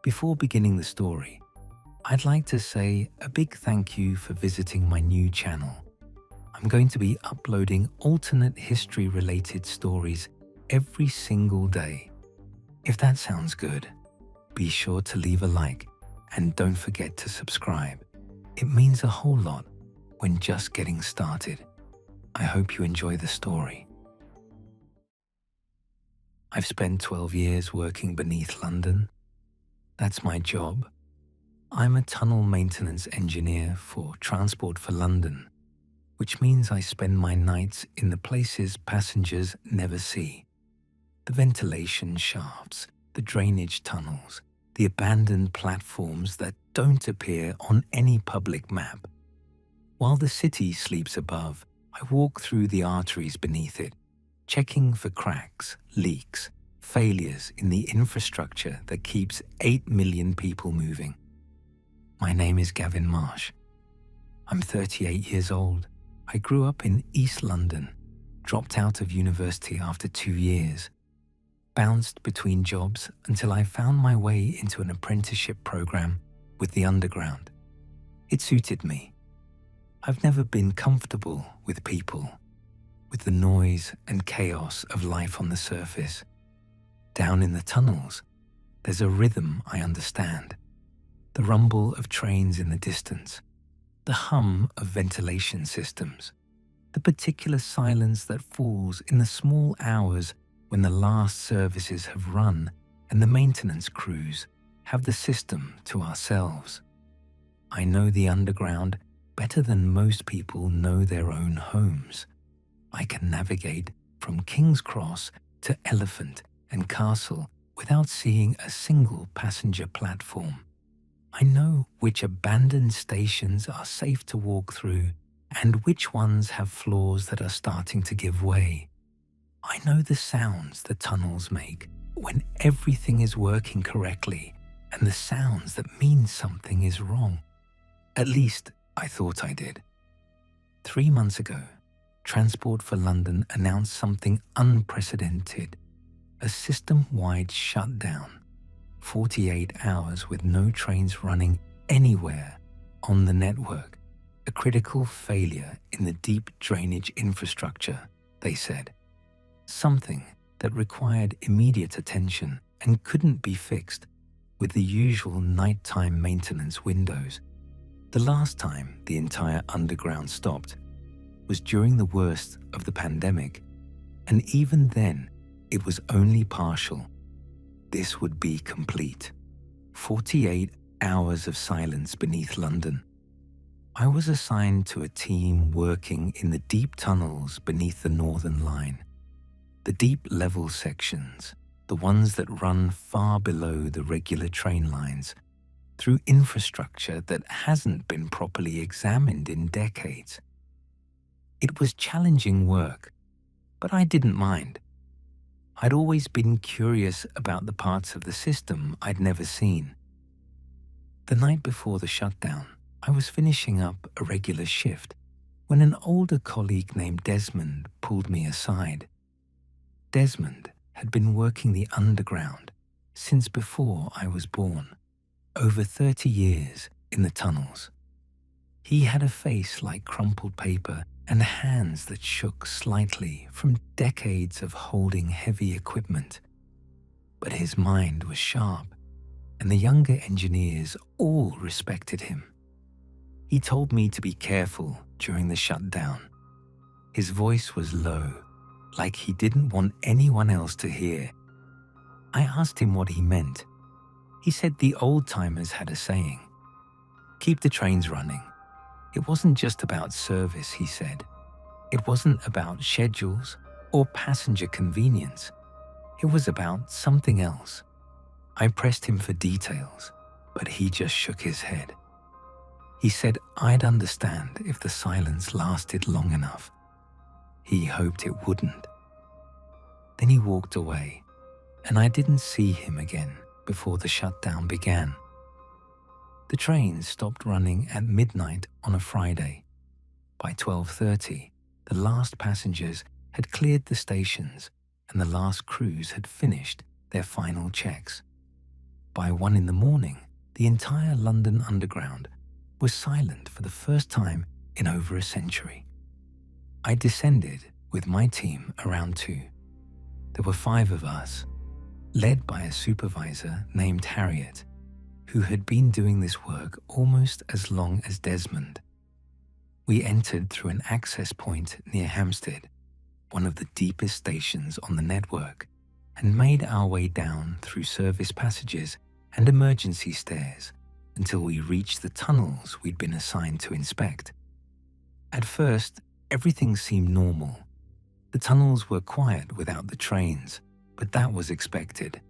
Before beginning the story, I'd like to say a big thank you for visiting my new channel. I'm going to be uploading alternate history-related stories every single day. If that sounds good, be sure to leave a like and don't forget to subscribe. It means a whole lot when just getting started. I hope you enjoy the story. I've spent 12 years working beneath London. That's my job. I'm a tunnel maintenance engineer for Transport for London, which means I spend my nights in the places passengers never see. The ventilation shafts, the drainage tunnels, the abandoned platforms that don't appear on any public map. While the city sleeps above, I walk through the arteries beneath it, checking for cracks, leaks, failures in the infrastructure that keeps 8 million people moving. My name is Gavin Marsh. I'm 38 years old. I grew up in East London, dropped out of university after 2 years, bounced between jobs until I found my way into an apprenticeship program with the Underground. It suited me. I've never been comfortable with people, with the noise and chaos of life on the surface. Down in the tunnels, there's a rhythm I understand. The rumble of trains in the distance, the hum of ventilation systems, the particular silence that falls in the small hours when the last services have run and the maintenance crews have the system to ourselves. I know the Underground better than most people know their own homes. I can navigate from King's Cross to Elephant and Castle without seeing a single passenger platform. I know which abandoned stations are safe to walk through and which ones have floors that are starting to give way. I know the sounds the tunnels make when everything is working correctly and the sounds that mean something is wrong. At least I thought I did. 3 months ago, Transport for London announced something unprecedented, a system-wide shutdown, 48 hours with no trains running anywhere on the network, a critical failure in the deep drainage infrastructure, they said. Something that required immediate attention and couldn't be fixed with the usual nighttime maintenance windows. The last time the entire Underground stopped was during the worst of the pandemic, and even then, it was only partial. This would be complete. 48 hours of silence beneath London. I was assigned to a team working in the deep tunnels beneath the Northern Line. The deep level sections, the ones that run far below the regular train lines, through infrastructure that hasn't been properly examined in decades. It was challenging work, but I didn't mind. I'd always been curious about the parts of the system I'd never seen. The night before the shutdown, I was finishing up a regular shift when an older colleague named Desmond pulled me aside. Desmond had been working the Underground since before I was born, over 30 years in the tunnels. He had a face like crumpled paper and hands that shook slightly from decades of holding heavy equipment. But his mind was sharp, and the younger engineers all respected him. He told me to be careful during the shutdown. His voice was low, like he didn't want anyone else to hear. I asked him what he meant. He said the old-timers had a saying, "Keep the trains running." It wasn't just about service, he said. It wasn't about schedules or passenger convenience. It was about something else. I pressed him for details, but he just shook his head. He said I'd understand if the silence lasted long enough. He hoped it wouldn't. Then he walked away, and I didn't see him again before the shutdown began. The trains stopped running at midnight on a Friday. By 12:30, the last passengers had cleared the stations and the last crews had finished their final checks. by 1 in the morning, the entire London Underground was silent for the first time in over a century. I descended with my team around 2. There were 5 of us, led by a supervisor named Harriet, who had been doing this work almost as long as Desmond. We entered through an access point near Hampstead, one of the deepest stations on the network, and made our way down through service passages and emergency stairs until we reached the tunnels we'd been assigned to inspect. At first, everything seemed normal. The tunnels were quiet without the trains, but that was expected.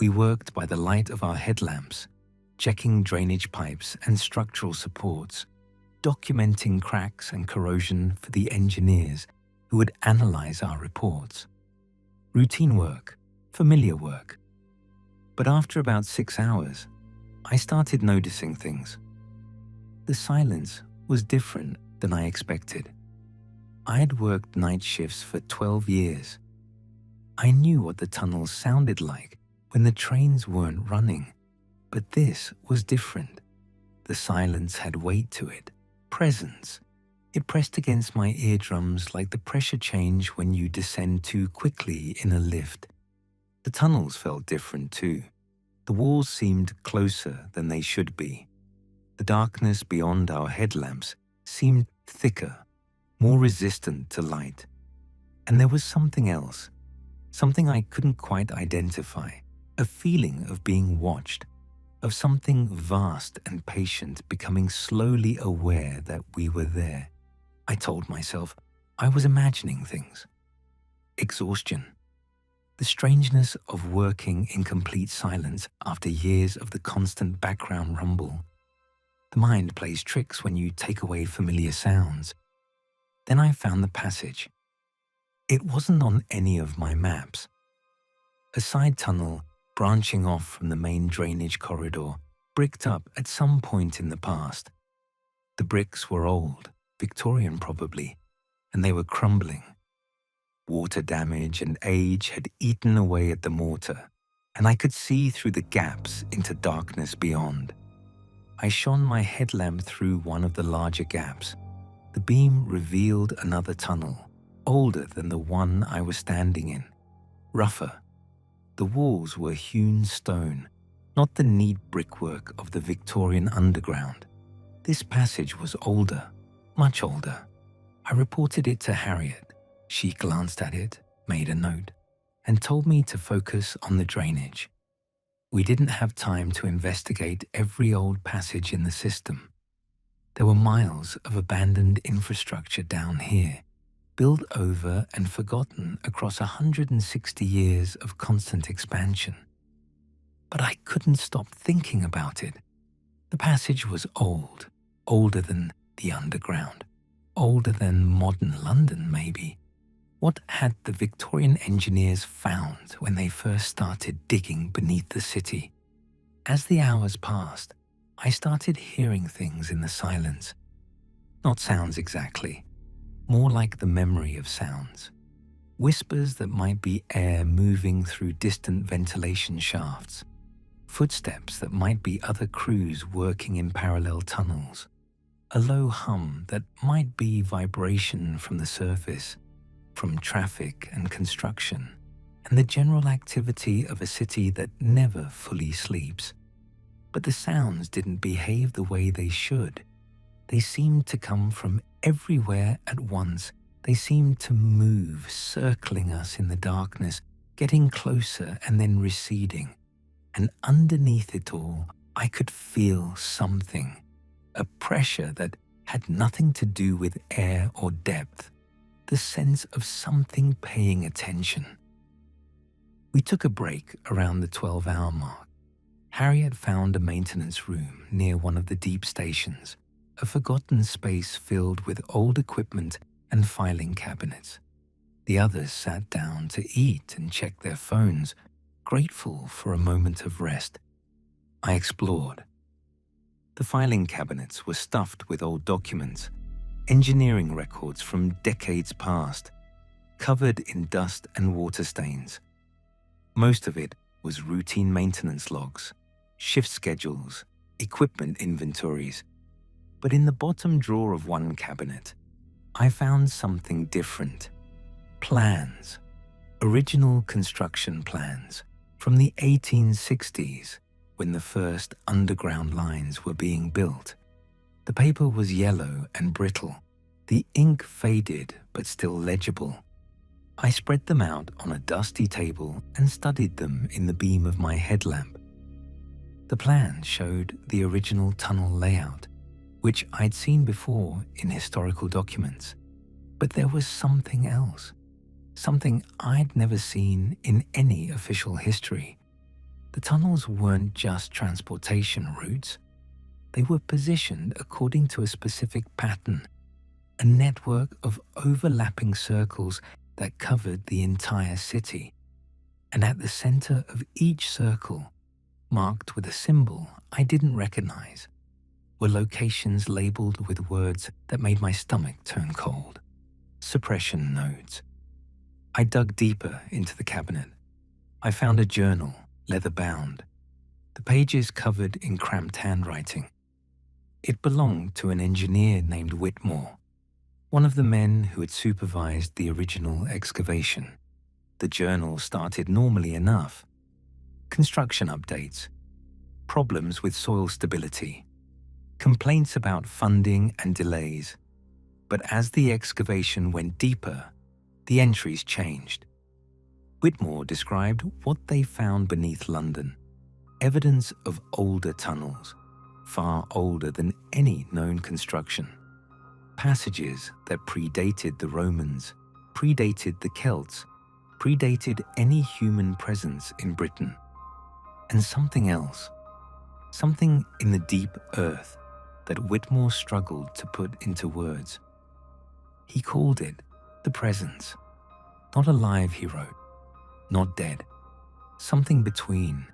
We worked by the light of our headlamps, checking drainage pipes and structural supports, documenting cracks and corrosion for the engineers who would analyze our reports. Routine work, familiar work. But after about 6 hours, I started noticing things. The silence was different than I expected. I had worked night shifts for 12 years. I knew what the tunnels sounded like when the trains weren't running, but this was different. The silence had weight to it, presence. It pressed against my eardrums like the pressure change when you descend too quickly in a lift. The tunnels felt different too. The walls seemed closer than they should be. The darkness beyond our headlamps seemed thicker, more resistant to light. And there was something else, something I couldn't quite identify, a feeling of being watched, of something vast and patient becoming slowly aware that we were there. I told myself I was imagining things. Exhaustion. The strangeness of working in complete silence after years of the constant background rumble. The mind plays tricks when you take away familiar sounds. Then I found the passage. It wasn't on any of my maps. A side tunnel branching off from the main drainage corridor, bricked up at some point in the past. The bricks were old, Victorian probably, and they were crumbling. Water damage and age had eaten away at the mortar, and I could see through the gaps into darkness beyond. I shone my headlamp through one of the larger gaps. The beam revealed another tunnel, older than the one I was standing in, rougher. The walls were hewn stone, not the neat brickwork of the Victorian underground. This passage was older, much older. I reported it to Harriet. She glanced at it, made a note, and told me to focus on the drainage. We didn't have time to investigate every old passage in the system. There were miles of abandoned infrastructure down here, built over and forgotten across 160 years of constant expansion. But I couldn't stop thinking about it. The passage was old, older than the underground, older than modern London maybe. What had the Victorian engineers found when they first started digging beneath the city? As the hours passed, I started hearing things in the silence. Not sounds exactly, more like the memory of sounds. Whispers that might be air moving through distant ventilation shafts. Footsteps that might be other crews working in parallel tunnels. A low hum that might be vibration from the surface, from traffic and construction, and the general activity of a city that never fully sleeps. But the sounds didn't behave the way they should. They seemed to come from everywhere at once. They seemed to move, circling us in the darkness, getting closer and then receding. And underneath it all, I could feel something, a pressure that had nothing to do with air or depth, the sense of something paying attention. We took a break around the 12-hour mark. Harriet found a maintenance room near one of the deep stations, a forgotten space filled with old equipment and filing cabinets. The others sat down to eat and check their phones, grateful for a moment of rest. I explored. The filing cabinets were stuffed with old documents, engineering records from decades past, covered in dust and water stains. Most of it was routine maintenance logs, shift schedules, equipment inventories. But in the bottom drawer of one cabinet, I found something different. Plans. Original construction plans from the 1860s, when the first underground lines were being built. The paper was yellow and brittle, the ink faded but still legible. I spread them out on a dusty table and studied them in the beam of my headlamp. The plans showed the original tunnel layout, which I'd seen before in historical documents. But there was something else, something I'd never seen in any official history. The tunnels weren't just transportation routes. They were positioned according to a specific pattern, a network of overlapping circles that covered the entire city. And at the center of each circle, marked with a symbol I didn't recognize, were locations labeled with words that made my stomach turn cold. Suppression nodes. I dug deeper into the cabinet. I found a journal, leather-bound, the pages covered in cramped handwriting. It belonged to an engineer named Whitmore, one of the men who had supervised the original excavation. The journal started normally enough. Construction updates, problems with soil stability, complaints about funding and delays. But as the excavation went deeper, the entries changed. Whitmore described what they found beneath London, evidence of older tunnels, far older than any known construction. Passages that predated the Romans, predated the Celts, predated any human presence in Britain. And something else, something in the deep earth that Whitmore struggled to put into words. He called it the presence. Not alive, he wrote, not dead. Something between,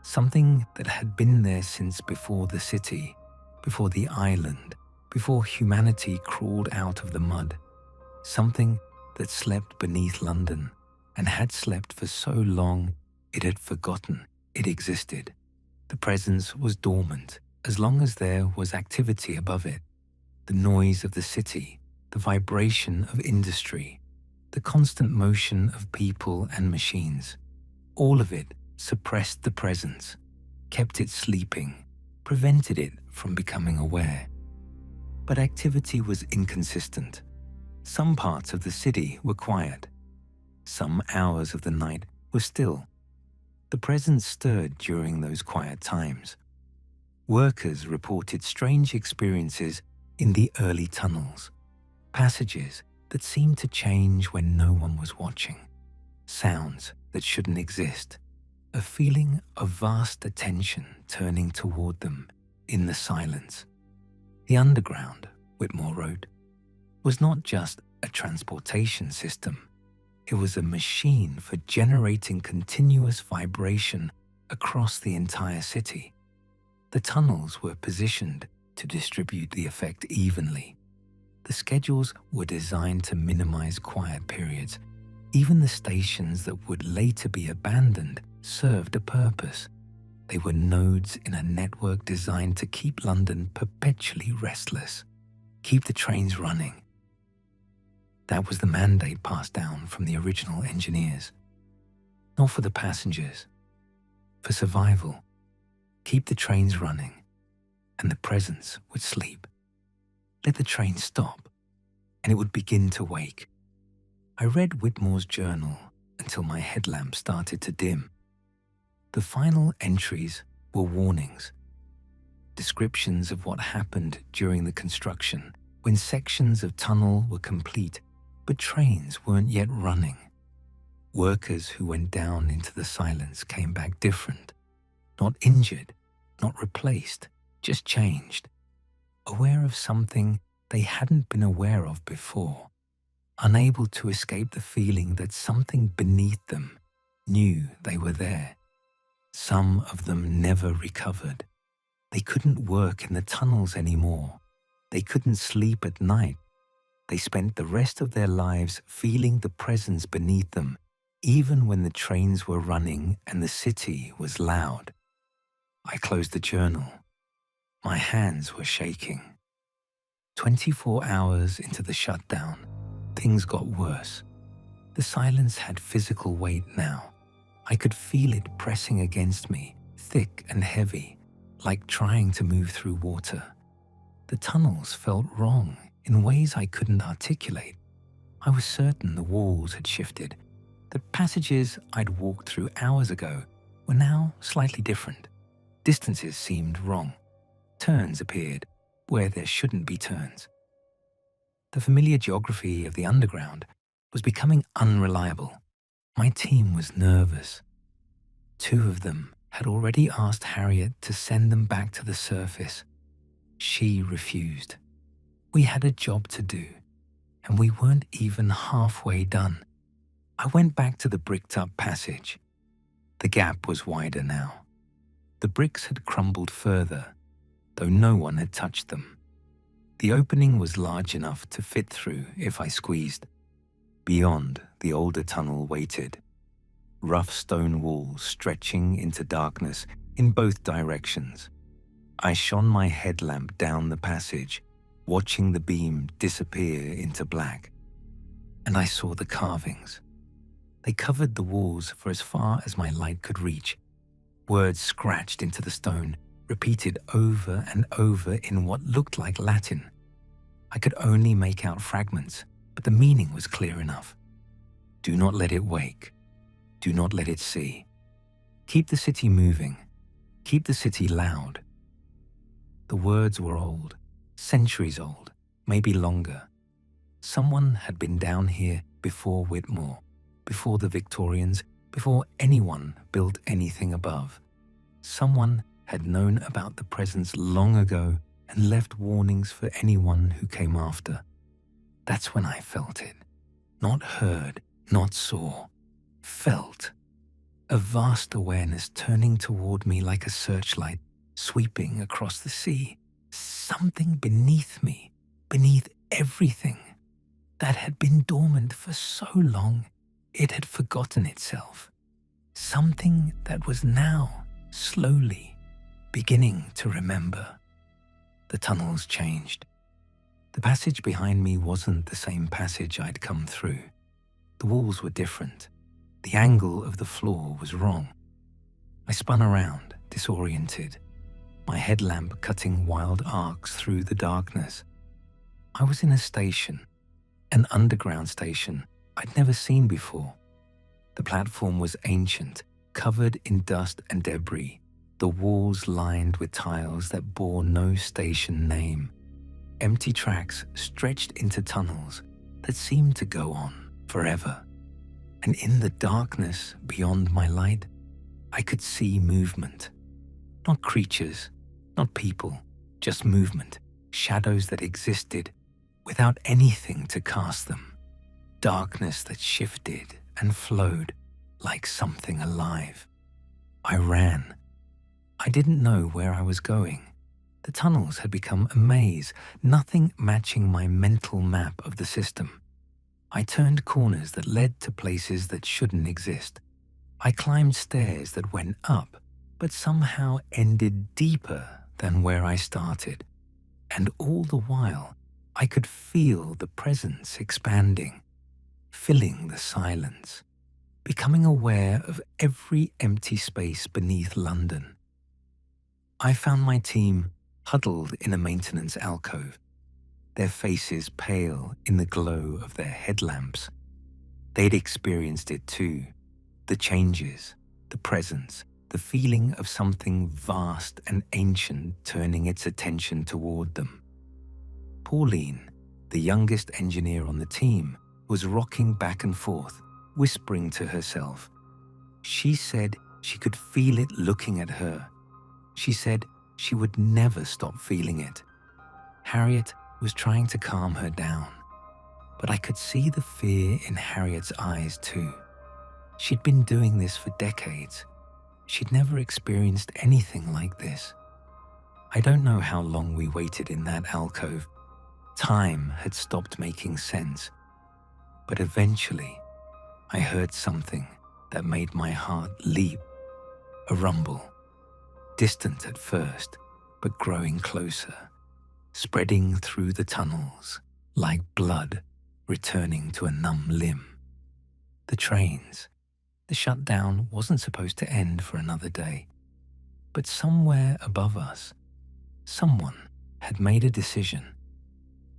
something that had been there since before the city, before the island, before humanity crawled out of the mud. Something that slept beneath London and had slept for so long it had forgotten it existed. The presence was dormant as long as there was activity above it. The noise of the city, the vibration of industry, the constant motion of people and machines, all of it suppressed the presence, kept it sleeping, prevented it from becoming aware. But activity was inconsistent. Some parts of the city were quiet. Some hours of the night were still. The presence stirred during those quiet times. Workers reported strange experiences in the early tunnels, passages that seemed to change when no one was watching, sounds that shouldn't exist, a feeling of vast attention turning toward them in the silence. The underground, Whitmore wrote, was not just a transportation system. It was a machine for generating continuous vibration across the entire city. The tunnels were positioned to distribute the effect evenly. The schedules were designed to minimize quiet periods. Even the stations that would later be abandoned served a purpose. They were nodes in a network designed to keep London perpetually restless, keep the trains running. That was the mandate passed down from the original engineers. Not for the passengers, for survival. Keep the trains running, and the presence would sleep. Let the train stop, and it would begin to wake. I read Whitmore's journal until my headlamp started to dim. The final entries were warnings, descriptions of what happened during the construction when sections of tunnel were complete but trains weren't yet running. Workers who went down into the silence came back different, not injured, not replaced, just changed, aware of something they hadn't been aware of before, unable to escape the feeling that something beneath them knew they were there. Some of them never recovered. They couldn't work in the tunnels anymore. They couldn't sleep at night. They spent the rest of their lives feeling the presence beneath them, even when the trains were running and the city was loud. I I closed the journal. My hands were shaking. 24 hours into the shutdown, things got worse. The silence had physical weight now. I could feel it pressing against me, thick and heavy, like trying to move through water. The tunnels felt wrong in ways I couldn't articulate. I was certain the walls had shifted. The passages I'd walked through hours ago were now slightly different. Distances seemed wrong. Turns appeared where there shouldn't be turns. The familiar geography of the underground was becoming unreliable. My team was nervous. 2 of them had already asked Harriet to send them back to the surface. She refused. We had a job to do, and we weren't even halfway done. I went back to the bricked-up passage. The gap was wider now. The bricks had crumbled further, though no one had touched them. The opening was large enough to fit through if I squeezed. Beyond, the older tunnel waited. Rough stone walls stretching into darkness in both directions. I shone my headlamp down the passage, watching the beam disappear into black. And I saw the carvings. They covered the walls for as far as my light could reach. Words scratched into the stone, repeated over and over in what looked like Latin. I could only make out fragments, but the meaning was clear enough. Do not let it wake. Do not let it see. Keep the city moving. Keep the city loud. The words were old, centuries old, maybe longer. Someone had been down here before Whitmore, before the Victorians, before anyone built anything above. Someone had known about the presence long ago and left warnings for anyone who came after. That's when I felt it. Not heard, not saw. Felt. A vast awareness turning toward me like a searchlight, sweeping across the sea. Something beneath me, beneath everything, that had been dormant for so long it had forgotten itself. Something that was now, slowly, beginning to remember. The tunnels changed. The passage behind me wasn't the same passage I'd come through. The walls were different. The angle of the floor was wrong. I spun around, disoriented, my headlamp cutting wild arcs through the darkness. I was in a station, an underground station I'd never seen before. The platform was ancient, covered in dust and debris, the walls lined with tiles that bore no station name. Empty tracks stretched into tunnels that seemed to go on forever. And in the darkness beyond my light, I could see movement. Not creatures, not people, just movement, shadows that existed without anything to cast them. Darkness that shifted and flowed like something alive. I ran. I didn't know where I was going. The tunnels had become a maze, nothing matching my mental map of the system. I turned corners that led to places that shouldn't exist. I climbed stairs that went up, but somehow ended deeper than where I started. And all the while, I could feel the presence expanding, filling the silence, becoming aware of every empty space beneath London. I found my team huddled in a maintenance alcove, their faces pale in the glow of their headlamps. They'd experienced it too, the changes, the presence, the feeling of something vast and ancient turning its attention toward them. Pauline, the youngest engineer on the team, was rocking back and forth, whispering to herself. She said she could feel it looking at her. She said she would never stop feeling it. Harriet was trying to calm her down, but I could see the fear in Harriet's eyes too. She'd been doing this for decades. She'd never experienced anything like this. I don't know how long we waited in that alcove. Time had stopped making sense. But eventually, I heard something that made my heart leap, a rumble. distant at first, but growing closer, spreading through the tunnels like blood returning to a numb limb. The trains, the shutdown wasn't supposed to end for another day, but somewhere above us, someone had made a decision.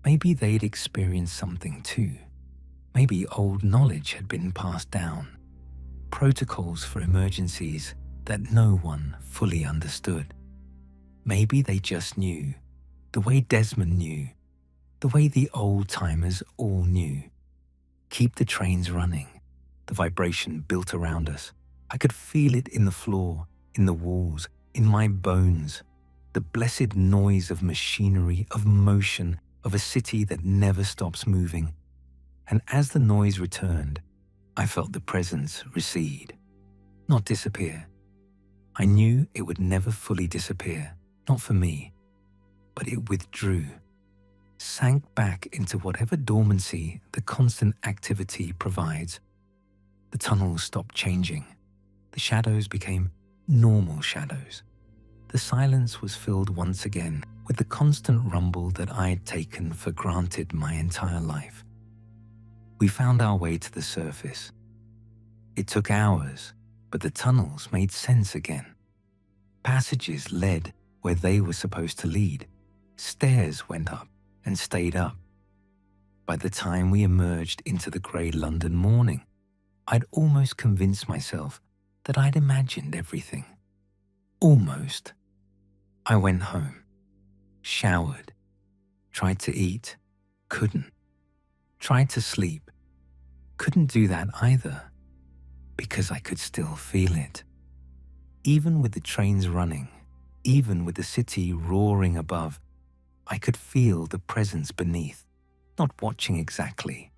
Maybe they'd experienced something too. Maybe old knowledge had been passed down, protocols for emergencies that no one fully understood. Maybe they just knew, the way Desmond knew, the way the old-timers all knew. Keep the trains running. The vibration built around us. I could feel it in the floor, in the walls, in my bones. The blessed noise of machinery, of motion, of a city that never stops moving. And as the noise returned, I felt the presence recede, not disappear. I knew it would never fully disappear, not for me, but it withdrew, sank back into whatever dormancy the constant activity provides. The tunnels stopped changing. The shadows became normal shadows. The silence was filled once again with the constant rumble that I had taken for granted my entire life. We found our way to the surface. It took hours, but the tunnels made sense again. Passages led where they were supposed to lead. Stairs went up and stayed up. By the time we emerged into the grey London morning, I'd almost convinced myself that I'd imagined everything. Almost. I went home, showered, tried to eat, couldn't. Tried to sleep, couldn't do that either, because I could still feel it. Even with the trains running, even with the city roaring above, I could feel the presence beneath, not watching exactly.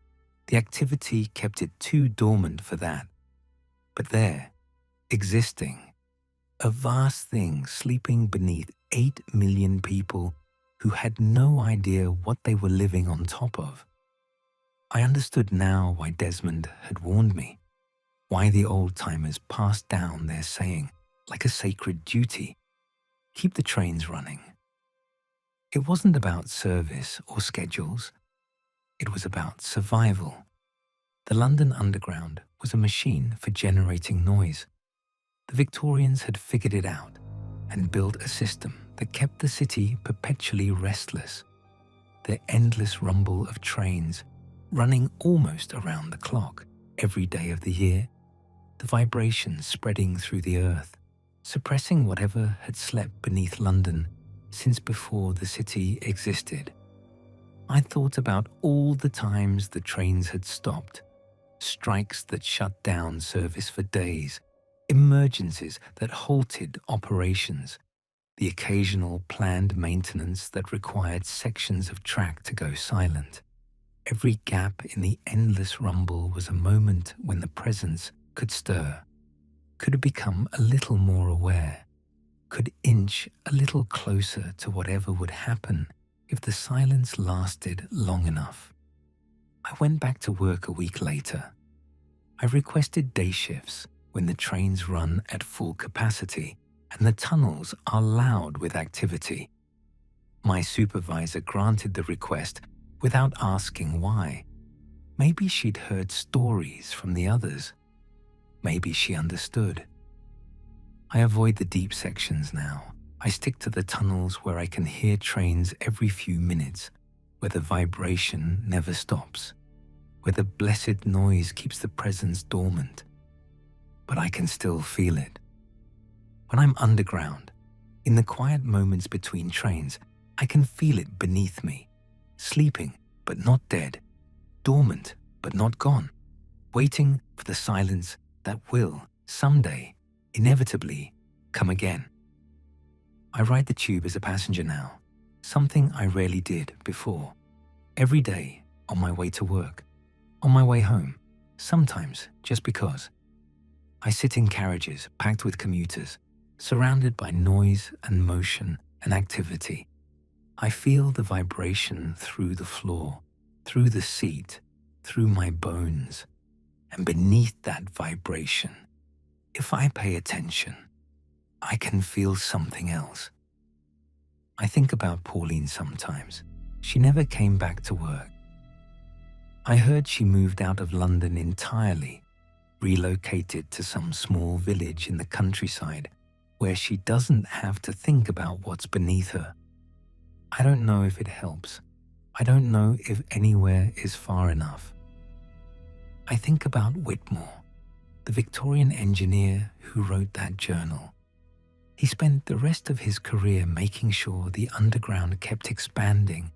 The activity kept it too dormant for that. But there, existing, a vast thing sleeping beneath 8 million people who had no idea what they were living on top of. I understood now why Desmond had warned me, why the old-timers passed down their saying like a sacred duty, keep the trains running. It wasn't about service or schedules. It was about survival. The London Underground was a machine for generating noise. The Victorians had figured it out and built a system that kept the city perpetually restless. The endless rumble of trains running almost around the clock every day of the year, the vibrations spreading through the earth, suppressing whatever had slept beneath London since before the city existed. I thought about all the times the trains had stopped, strikes that shut down service for days, emergencies that halted operations, the occasional planned maintenance that required sections of track to go silent. Every gap in the endless rumble was a moment when the presence could stir, could become a little more aware, could inch a little closer to whatever would happen if the silence lasted long enough. I went back to work a week later. I requested day shifts when the trains run at full capacity and the tunnels are loud with activity. My supervisor granted the request without asking why. Maybe she'd heard stories from the others. Maybe she understood. I avoid the deep sections now. I stick to the tunnels where I can hear trains every few minutes, where the vibration never stops, where the blessed noise keeps the presence dormant. But I can still feel it. When I'm underground, in the quiet moments between trains, I can feel it beneath me. Sleeping, but not dead, dormant, but not gone, waiting for the silence that will, someday, inevitably, come again. I ride the tube as a passenger now, something I rarely did before. Every day, on my way to work, on my way home, sometimes just because. I sit in carriages packed with commuters, surrounded by noise and motion and activity. I feel the vibration through the floor, through the seat, through my bones. And beneath that vibration, if I pay attention, I can feel something else. I think about Pauline sometimes. She never came back to work. I heard she moved out of London entirely, relocated to some small village in the countryside where she doesn't have to think about what's beneath her. I don't know if it helps. I don't know if anywhere is far enough. I think about Whitmore, the Victorian engineer who wrote that journal. He spent the rest of his career making sure the underground kept expanding,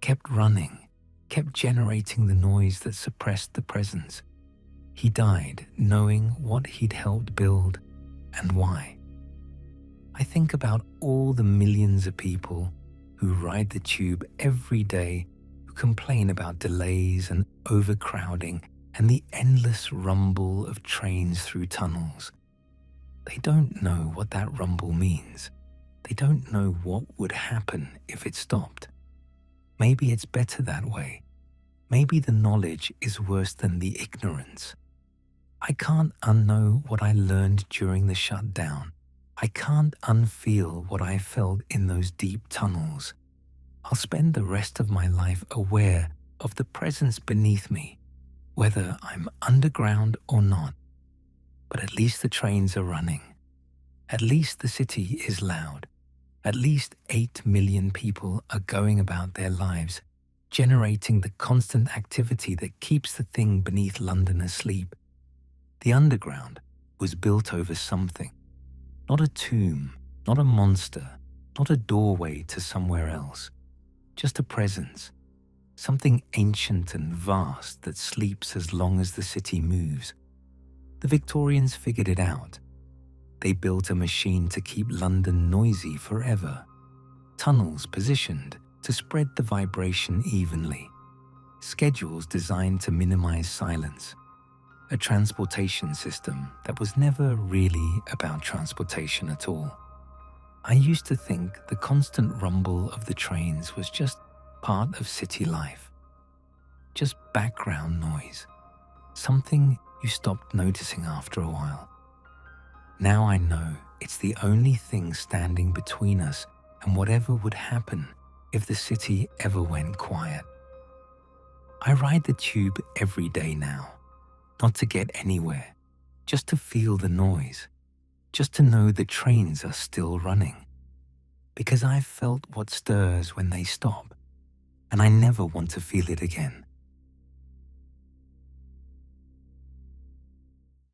kept running, kept generating the noise that suppressed the presence. He died knowing what he'd helped build and why. I think about all the millions of people who ride the tube every day, who complain about delays and overcrowding and the endless rumble of trains through tunnels. They don't know what that rumble means. They don't know what would happen if it stopped. Maybe it's better that way. Maybe the knowledge is worse than the ignorance. I can't unknow what I learned during the shutdown. I can't unfeel what I felt in those deep tunnels. I'll spend the rest of my life aware of the presence beneath me, whether I'm underground or not. But at least the trains are running. At least the city is loud. At least 8 million people are going about their lives, generating the constant activity that keeps the thing beneath London asleep. The underground was built over something. Not a tomb, not a monster, not a doorway to somewhere else. Just a presence. Something ancient and vast that sleeps as long as the city moves. The Victorians figured it out. They built a machine to keep London noisy forever. Tunnels positioned to spread the vibration evenly. Schedules designed to minimize silence. A transportation system that was never really about transportation at all. I used to think the constant rumble of the trains was just part of city life. Just background noise. Something you stopped noticing after a while. Now I know it's the only thing standing between us and whatever would happen if the city ever went quiet. I ride the tube every day now, not to get anywhere, just to feel the noise, just to know the trains are still running. Because I've felt what stirs when they stop, and I never want to feel it again.